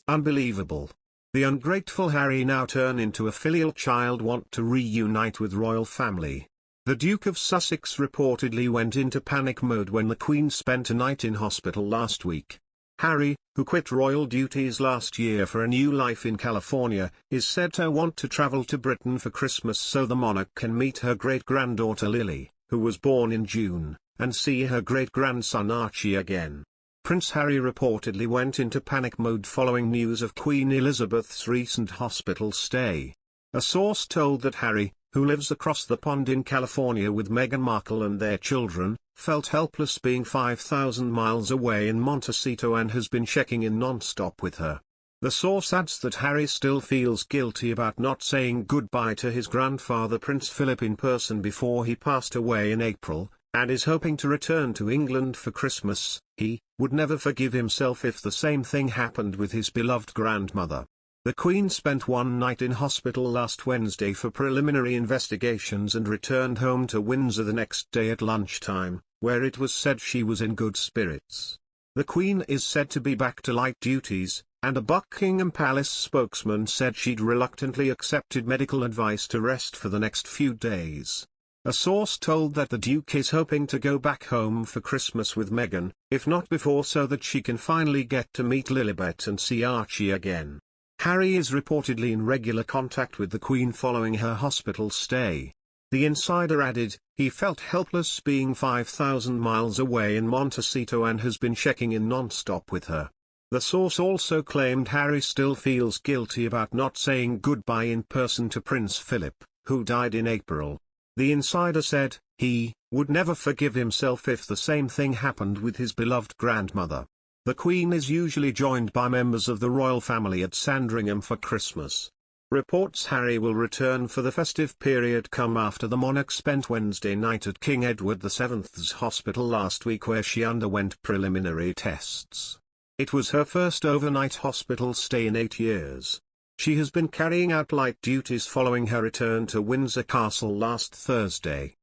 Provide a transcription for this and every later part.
Unbelievable. The ungrateful Harry now turn into a filial child want to reunite with royal family. The Duke of Sussex reportedly went into panic mode when the Queen spent a night in hospital last week. Harry, who quit royal duties last year for a new life in California, is said to want to travel to Britain for Christmas so the monarch can meet her great-granddaughter Lily, who was born in June, and see her great-grandson Archie again. Prince Harry reportedly went into panic mode following news of Queen Elizabeth's recent hospital stay. A source told that Harry, who lives across the pond in California with Meghan Markle and their children, felt helpless being 5,000 miles away in Montecito and has been checking in non-stop with her. The source adds that Harry still feels guilty about not saying goodbye to his grandfather Prince Philip in person before he passed away in April, and is hoping to return to England for Christmas. He would never forgive himself if the same thing happened with his beloved grandmother. The Queen spent one night in hospital last Wednesday for preliminary investigations and returned home to Windsor the next day at lunchtime, where it was said she was in good spirits. The Queen is said to be back to light duties, and a Buckingham Palace spokesman said she'd reluctantly accepted medical advice to rest for the next few days. A source told that the Duke is hoping to go back home for Christmas with Meghan, if not before, so that she can finally get to meet Lilibet and see Archie again. Harry is reportedly in regular contact with the Queen following her hospital stay. The insider added, he felt helpless being 5,000 miles away in Montecito and has been checking in non-stop with her. The source also claimed Harry still feels guilty about not saying goodbye in person to Prince Philip, who died in April. The insider said, he would never forgive himself if the same thing happened with his beloved grandmother. The Queen is usually joined by members of the royal family at Sandringham for Christmas. Reports Harry will return for the festive period come after the monarch spent Wednesday night at King Edward VII's hospital last week, where she underwent preliminary tests. It was her first overnight hospital stay in 8 years. She has been carrying out light duties following her return to Windsor Castle last Thursday.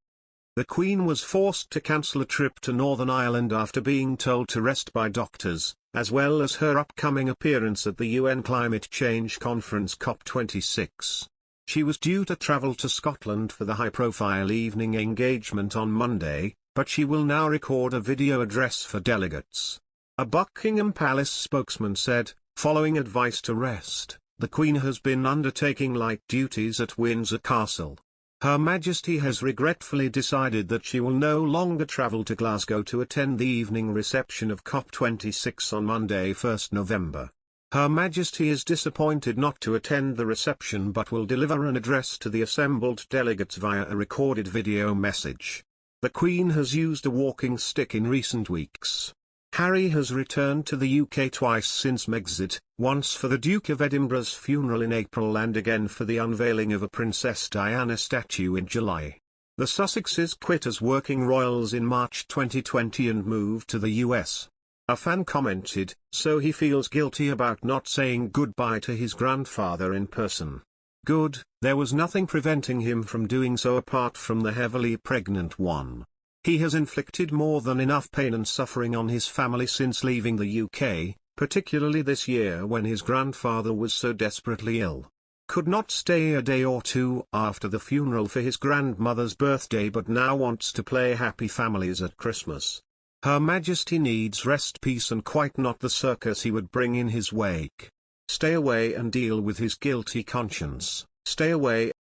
The Queen was forced to cancel a trip to Northern Ireland after being told to rest by doctors, as well as her upcoming appearance at the UN Climate Change Conference COP26. She was due to travel to Scotland for the high-profile evening engagement on Monday, but she will now record a video address for delegates. A Buckingham Palace spokesman said, following advice to rest, the Queen has been undertaking light duties at Windsor Castle. Her Majesty has regretfully decided that she will no longer travel to Glasgow to attend the evening reception of COP26 on Monday 1 November. Her Majesty is disappointed not to attend the reception but will deliver an address to the assembled delegates via a recorded video message. The Queen has used a walking stick in recent weeks. Harry has returned to the UK twice since Megxit, once for the Duke of Edinburgh's funeral in April and again for the unveiling of a Princess Diana statue in July. The Sussexes quit as working royals in March 2020 and moved to the US. A fan commented, so he feels guilty about not saying goodbye to his grandfather in person. Good, there was nothing preventing him from doing so apart from the heavily pregnant one. He has inflicted more than enough pain and suffering on his family since leaving the UK, particularly this year when his grandfather was so desperately ill. Could not stay a day or two after the funeral for his grandmother's birthday but now wants to play happy families at Christmas. Her Majesty needs rest, peace and quite not the circus he would bring in his wake. Stay away and deal with his guilty conscience. Stay away